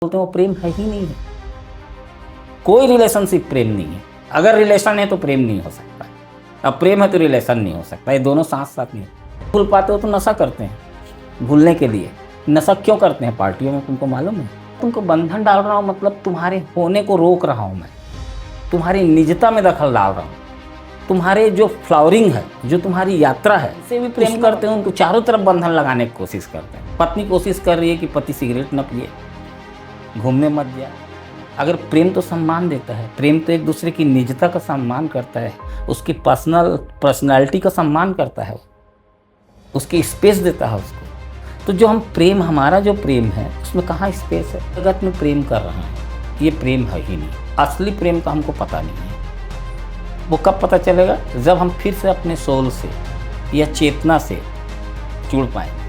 बोलते हैं वो प्रेम है ही नहीं है। कोई रिलेशनशिप प्रेम नहीं है। अगर रिलेशन है तो प्रेम नहीं हो सकता, अब प्रेम है तो रिलेशन नहीं हो सकता, ये दोनों साथ साथ नहीं है। भूल पाते हो तो नशा करते हैं भूलने के लिए। नशा क्यों करते हैं पार्टियों में, तुमको मालूम है? तुमको बंधन डाल रहा हूँ, मतलब तुम्हारे होने को रोक रहा हूँ मैं, तुम्हारी निजता में दखल डाल रहा हूँ, तुम्हारे जो फ्लावरिंग है, जो तुम्हारी यात्रा है, से भी प्रेम करते हैं, उनको चारों तरफ बंधन लगाने की कोशिश करते हैं। पत्नी कोशिश कर रही है कि पति सिगरेट न पिए, घूमने मत जाए। अगर प्रेम तो सम्मान देता है, प्रेम तो एक दूसरे की निजता का सम्मान करता है, उसकी पर्सनालिटी का सम्मान करता है, उसकी स्पेस देता है उसको। तो जो हम प्रेम, हमारा जो प्रेम है उसमें कहाँ स्पेस है? जगत में प्रेम कर रहा है, ये प्रेम है ही नहीं। असली प्रेम का हमको पता नहीं है। वो कब पता चलेगा? जब हम फिर से अपने सोल से या चेतना से जुड़ पाएंगे।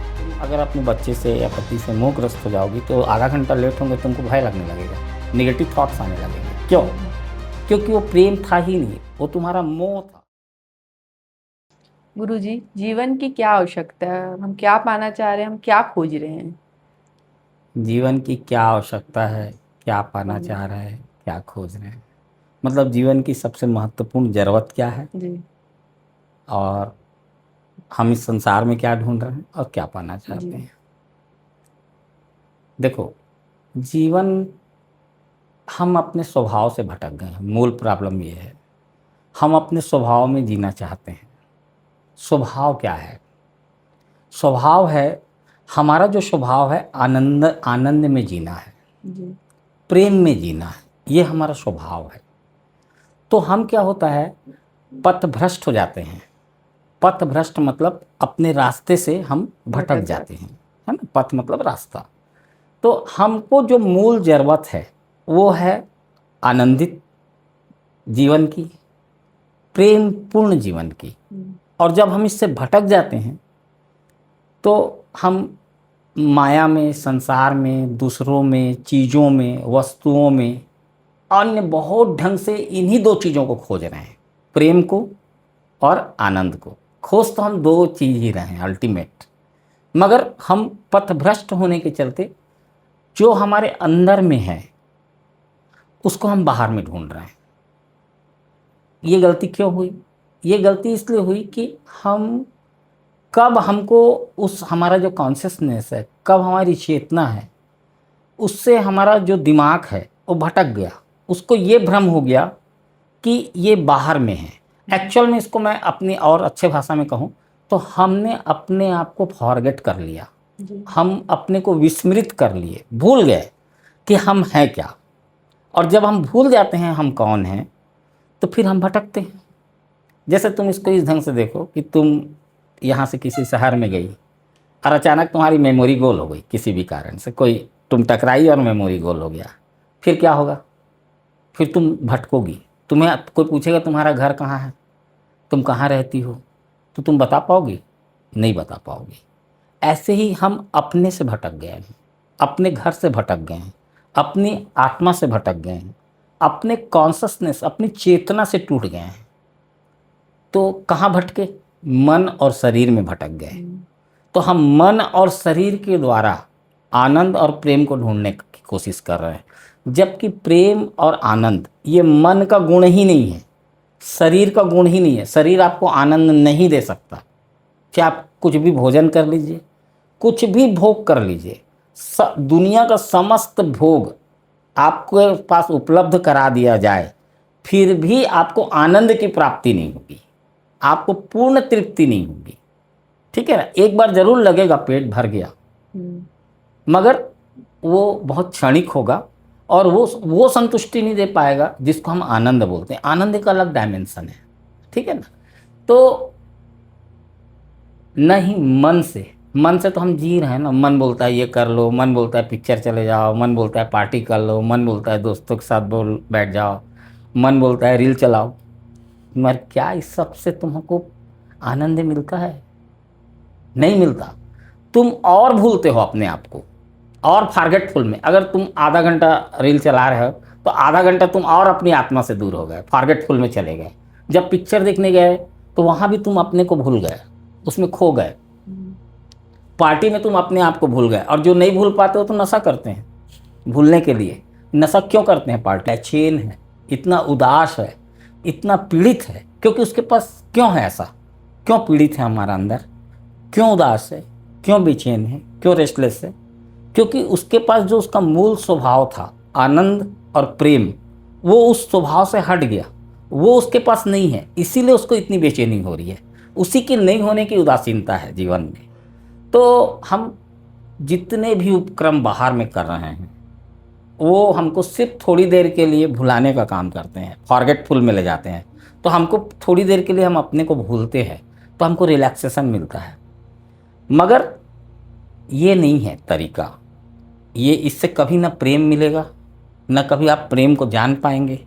अगर अपने बच्चे से या पति से मोहग्रस्त हो जाओगी तो आधा घंटा लेट होंगे, तुमको भय लगने लगेगा, नेगेटिव थॉट्स आने लगेंगे। क्यों? क्योंकि वो प्रेम था ही नहीं, वो तुम्हारा मोह था। गुरुजी, जीवन की क्या आवश्यकता है? हम क्या पाना चाह रहे हैं? हम क्या खोज रहे हैं? जीवन की क्या आवश्यकता है, क्या पाना चाह रहे हैं, क्या खोज रहे हैं, मतलब जीवन की सबसे महत्वपूर्ण जरूरत क्या है जी। और हम इस संसार में क्या ढूंढ रहे हैं और क्या पाना चाहते हैं। देखो, जीवन, हम अपने स्वभाव से भटक गए हैं। मूल प्रॉब्लम ये है, हम अपने स्वभाव में जीना चाहते हैं। स्वभाव क्या है? स्वभाव है, हमारा जो स्वभाव है आनंद, आनंद में जीना है, जी। प्रेम में जीना है, ये हमारा स्वभाव है। तो हम क्या होता है, पथभ्रष्ट हो जाते हैं। पथभ्रष्ट मतलब अपने रास्ते से हम भटक जाते हैं, है ना? पथ मतलब रास्ता। तो हमको जो मूल जरूरत है वो है आनंदित जीवन की, प्रेम पूर्ण जीवन की। और जब हम इससे भटक जाते हैं तो हम माया में, संसार में, दूसरों में, चीज़ों में, वस्तुओं में, अन्य बहुत ढंग से इन्हीं दो चीज़ों को खोज रहे हैं, प्रेम को और आनंद को। खोज तो हम दो चीज़ ही रहे हैं अल्टीमेट, मगर हम पथभ्रष्ट होने के चलते जो हमारे अंदर में है उसको हम बाहर में ढूंढ रहे हैं। ये गलती क्यों हुई? ये गलती इसलिए हुई कि हम कब हमको उस, हमारा जो कॉन्शियसनेस है, कब हमारी चेतना है, उससे हमारा जो दिमाग है वो भटक गया। उसको ये भ्रम हो गया कि ये बाहर में है। एक्चुअल में इसको मैं अपनी और अच्छे भाषा में कहूँ तो हमने अपने आप को फॉरगेट कर लिया, हम अपने को विस्मृत कर लिए, भूल गए कि हम हैं क्या। और जब हम भूल जाते हैं हम कौन हैं तो फिर हम भटकते हैं। जैसे तुम इसको इस ढंग से देखो कि तुम यहाँ से किसी शहर में गई और अचानक तुम्हारी मेमोरी गोल हो गई, किसी भी कारण से कोई तुम टकराई और मेमोरी गोल हो गया, फिर क्या होगा? फिर तुम भटकोगी। तुम्हें कोई पूछेगा तुम्हारा घर कहाँ है, तुम कहाँ रहती हो, तो तुम बता पाओगी? नहीं बता पाओगी। ऐसे ही हम अपने से भटक गए हैं, अपने घर से भटक गए हैं, अपनी आत्मा से भटक गए हैं, अपने कॉन्शसनेस, अपनी चेतना से टूट गए हैं। तो कहाँ भटके? मन और शरीर में भटक गए। तो हम मन और शरीर के द्वारा आनंद और प्रेम को ढूंढने की कोशिश कर रहे हैं, जबकि प्रेम और आनंद ये मन का गुण ही नहीं है, शरीर का गुण ही नहीं है। शरीर आपको आनंद नहीं दे सकता। चाहे आप कुछ भी भोजन कर लीजिए, कुछ भी भोग कर लीजिए, दुनिया का समस्त भोग आपके पास उपलब्ध करा दिया जाए, फिर भी आपको आनंद की प्राप्ति नहीं होगी, आपको पूर्ण तृप्ति नहीं होगी। ठीक है ना? एक बार जरूर लगेगा पेट भर गया, मगर वो बहुत क्षणिक होगा और वो संतुष्टि नहीं दे पाएगा जिसको हम आनंद बोलते हैं। आनंद एक अलग डायमेंशन है, ठीक है ना? तो नहीं, मन से तो हम जी रहे हैं ना। मन बोलता है ये कर लो, मन बोलता है पिक्चर चले जाओ, मन बोलता है पार्टी कर लो, मन बोलता है दोस्तों के साथ बैठ जाओ, मन बोलता है रील चलाओ। मगर क्या इस सब से तुमको आनंद मिलता है? नहीं मिलता। तुम और भूलते हो अपने आप को, और फॉरगेटफुल में। अगर तुम आधा घंटा रील चला रहे हो तो आधा घंटा तुम और अपनी आत्मा से दूर हो गए, फॉरगेटफुल में चले गए। जब पिक्चर देखने गए तो वहाँ भी तुम अपने को भूल गए, उसमें खो गए। पार्टी में तुम अपने आप को भूल गए। और जो नहीं भूल पाते हो तो नशा करते हैं, भूलने के लिए। नशा क्यों करते हैं? पार्टी चेन है, इतना उदास है, इतना पीड़ित है, क्योंकि उसके पास क्यों है ऐसा? क्यों पीड़ित है हमारा अंदर? क्यों उदास है? क्यों बेचैन है? क्यों रेस्टलेस है? क्योंकि उसके पास जो उसका मूल स्वभाव था, आनंद और प्रेम, वो उस स्वभाव से हट गया, वो उसके पास नहीं है, इसीलिए उसको इतनी बेचैनी हो रही है। उसी के नहीं होने की उदासीनता है जीवन में। तो हम जितने भी उपक्रम बाहर में कर रहे हैं, वो हमको सिर्फ थोड़ी देर के लिए भुलाने का काम करते हैं, फॉरगेटफुल में ले जाते हैं। तो हमको थोड़ी देर के लिए हम अपने को भूलते हैं, तो हमको रिलैक्सेशन मिलता है। मगर ये नहीं है तरीका। ये इससे कभी ना प्रेम मिलेगा, ना कभी आप प्रेम को जान पाएंगे।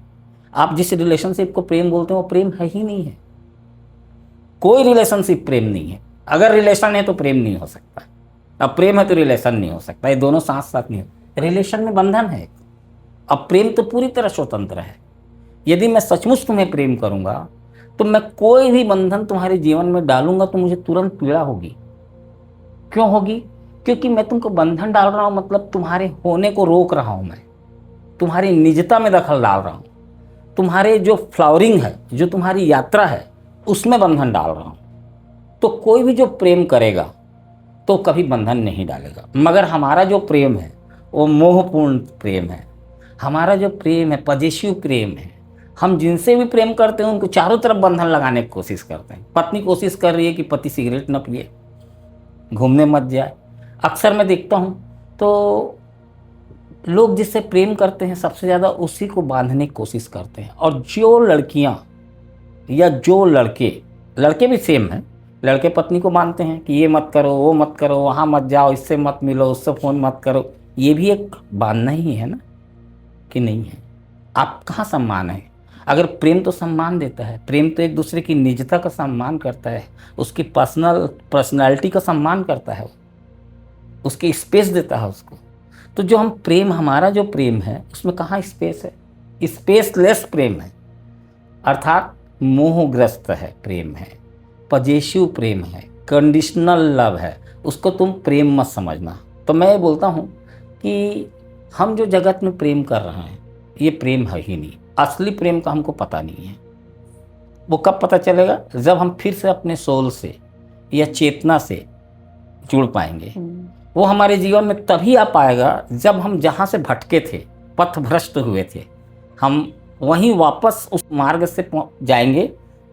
आप जिस रिलेशनशिप को प्रेम बोलते हैं वो प्रेम है ही नहीं है। कोई रिलेशनशिप प्रेम नहीं है। अगर रिलेशन है तो प्रेम नहीं हो सकता, अब प्रेम है तो रिलेशन नहीं हो सकता। ये दोनों साथ साथ नहीं हो। रिलेशन में बंधन है, अब प्रेम तो पूरी तरह स्वतंत्र है। यदि मैं सचमुच तुम्हें प्रेम करूंगा तो मैं कोई भी बंधन तुम्हारे जीवन में डालूंगा तो मुझे तुरंत पीड़ा होगी। क्यों होगी? क्योंकि मैं तुमको बंधन डाल रहा हूं, मतलब तुम्हारे होने को रोक रहा हूं, मैं तुम्हारी निजता में दखल डाल रहा हूं, तुम्हारे जो फ्लावरिंग है, जो तुम्हारी यात्रा है, उसमें बंधन डाल रहा हूं। तो कोई भी जो प्रेम करेगा तो कभी बंधन नहीं डालेगा। मगर हमारा जो प्रेम है वो मोहपूर्ण प्रेम है। हमारा जो प्रेम है पजेसिव प्रेम है। हम जिनसे भी प्रेम करते हैं उनको चारों तरफ बंधन लगाने की कोशिश करते हैं। पत्नी कोशिश कर रही है कि पति सिगरेट न पिए, घूमने मत जाए। अक्सर मैं देखता हूँ तो लोग जिससे प्रेम करते हैं सबसे ज़्यादा उसी को बांधने की कोशिश करते हैं। और जो लड़कियाँ या जो लड़के, लड़के भी सेम हैं, लड़के पत्नी को मानते हैं कि ये मत करो, वो मत करो, वहाँ मत जाओ, इससे मत मिलो, उससे फ़ोन मत करो। ये भी एक बांधना ही है ना, कि नहीं है? आप कहाँ सम्मान है? अगर प्रेम तो सम्मान देता है, प्रेम तो एक दूसरे की निजता का सम्मान करता है, उसकी पर्सनालिटी का सम्मान करता है, उसकी स्पेस देता है उसको। तो जो हम प्रेम, हमारा जो प्रेम है उसमें कहाँ स्पेस है? स्पेसलेस प्रेम है, अर्थात मोहग्रस्त है प्रेम है, पजेसिव प्रेम है, कंडीशनल लव है। उसको तुम प्रेम मत समझना। तो मैं ये बोलता हूँ कि हम जो जगत में प्रेम कर रहे हैं ये प्रेम है ही नहीं। असली प्रेम का हमको पता नहीं है। वो कब पता चलेगा? जब हम फिर से अपने सोल से या चेतना से जुड़ पाएंगे। वो हमारे जीवन में तभी आ पाएगा जब हम जहाँ से भटके थे, पथभ्रष्ट हुए थे, हम वहीं वापस उस मार्ग से जाएंगे,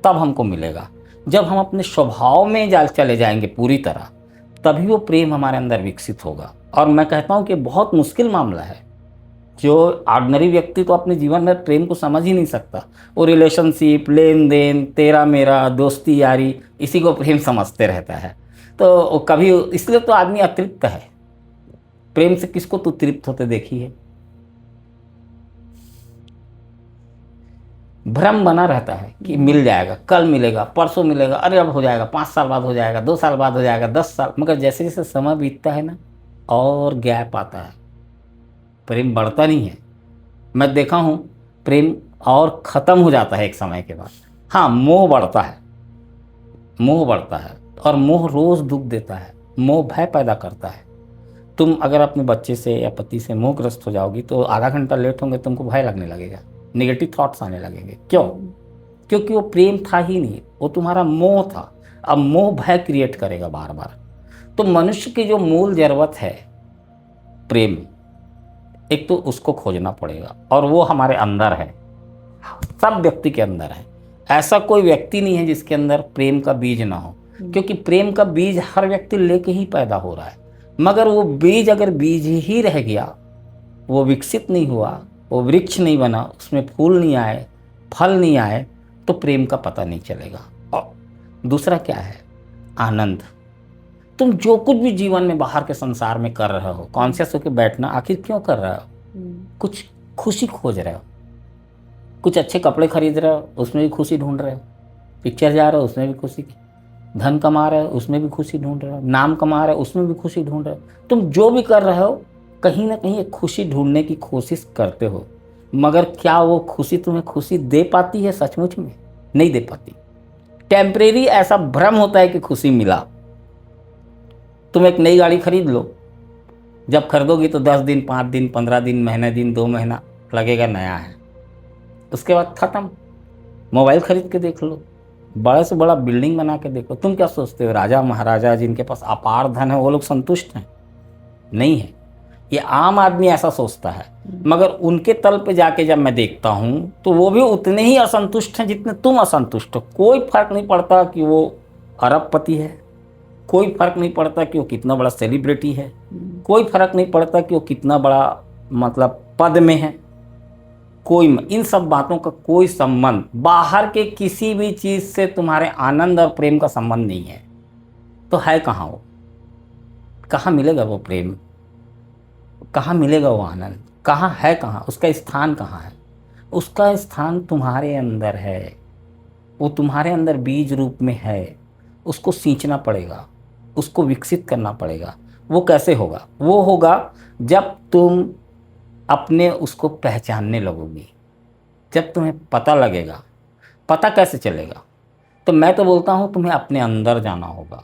तब हमको मिलेगा। जब हम अपने स्वभाव में चले जाएंगे पूरी तरह, तभी वो प्रेम हमारे अंदर विकसित होगा। और मैं कहता हूँ कि बहुत मुश्किल मामला है। जो ऑर्डिनरी व्यक्ति तो अपने जीवन में प्रेम को समझ ही नहीं सकता। वो रिलेशनशिप, लेन देन, तेरा मेरा, दोस्ती यारी, इसी को प्रेम समझते रहता है। तो कभी, इसलिए तो आदमी अतृप्त है। प्रेम से किसको तो तृप्त होते देखी है? भ्रम बना रहता है कि मिल जाएगा, कल मिलेगा, परसों मिलेगा, अरे अब हो जाएगा, 5 साल बाद हो जाएगा, 2 साल बाद हो जाएगा, 10 साल। मगर जैसे जैसे समय बीतता है ना, और गैप आता है, प्रेम बढ़ता नहीं है। मैं देखा हूँ प्रेम और ख़त्म हो जाता है एक समय के बाद। हाँ, मोह बढ़ता है, मोह बढ़ता है, और मोह रोज़ दुख देता है, मोह भय पैदा करता है। तुम अगर अपने बच्चे से या पति से मोहग्रस्त हो जाओगी तो आधा घंटा लेट होंगे, तुमको भय लगने लगेगा, नेगेटिव थॉट्स आने लगेंगे। क्यों? क्योंकि वो प्रेम था ही नहीं, वो तुम्हारा मोह था। अब मोह भय क्रिएट करेगा बार बार। तो मनुष्य की जो मूल ज़रूरत है प्रेम, एक तो उसको खोजना पड़ेगा, और वो हमारे अंदर है, सब व्यक्ति के अंदर है। ऐसा कोई व्यक्ति नहीं है जिसके अंदर प्रेम का बीज ना हो, क्योंकि प्रेम का बीज हर व्यक्ति लेके ही पैदा हो रहा है। मगर वो बीज अगर बीज ही रह गया, वो विकसित नहीं हुआ, वो वृक्ष नहीं बना, उसमें फूल नहीं आए, फल नहीं आए, तो प्रेम का पता नहीं चलेगा। और दूसरा क्या है? आनंद। तुम जो कुछ भी जीवन में बाहर के संसार में कर रहे हो, कॉन्शियस होकर बैठना, आखिर क्यों कर रहे हो? कुछ खुशी खोज रहे हो, कुछ अच्छे कपड़े खरीद रहे हो, उसमें भी खुशी ढूंढ रहे हो, पिक्चर जा रहे हो, उसमें भी खुशी, धन कमा रहे हो, उसमें भी खुशी ढूंढ रहे हो, नाम कमा रहे हो, उसमें भी खुशी ढूंढ रहे हो। तुम जो भी कर रहे हो कहीं ना कहीं एक खुशी ढूंढने की कोशिश करते हो। मगर क्या वो खुशी तुम्हें खुशी दे पाती है? सचमुच में नहीं दे पाती। टेम्परेरी ऐसा भ्रम होता है कि खुशी मिला। तुम एक नई गाड़ी खरीद लो, जब खरीदोगी तो 10 दिन, 5 दिन, 15 दिन, महीने दिन, 2 महीना लगेगा नया है, उसके बाद ख़त्म। मोबाइल खरीद के देख लो, बड़े से बड़ा बिल्डिंग बना के देखो। तुम क्या सोचते हो राजा महाराजा जिनके पास अपार धन है वो लोग संतुष्ट हैं? नहीं है। ये आम आदमी ऐसा सोचता है, मगर उनके तल पे जाके जब मैं देखता हूँ तो वो भी उतने ही असंतुष्ट हैं जितने तुम असंतुष्ट हो। कोई फर्क नहीं पड़ता कि वो अरबपति है, कोई फर्क नहीं पड़ता कि वो कितना बड़ा सेलिब्रिटी है, कोई फर्क नहीं पड़ता कि वो कितना बड़ा मतलब पद में है। कोई इन सब बातों का कोई संबंध बाहर के किसी भी चीज़ से तुम्हारे आनंद और प्रेम का संबंध नहीं है। तो है कहाँ वो? कहाँ मिलेगा वो प्रेम? कहाँ मिलेगा वो आनंद? कहाँ है? कहाँ उसका स्थान कहाँ है? उसका स्थान तुम्हारे अंदर है। वो तुम्हारे अंदर बीज रूप में है। उसको सींचना पड़ेगा, उसको विकसित करना पड़ेगा। वो कैसे होगा? वो होगा जब तुम अपने उसको पहचानने लगोगी, जब तुम्हें पता लगेगा। पता कैसे चलेगा? तो मैं तो बोलता हूँ तुम्हें अपने अंदर जाना होगा,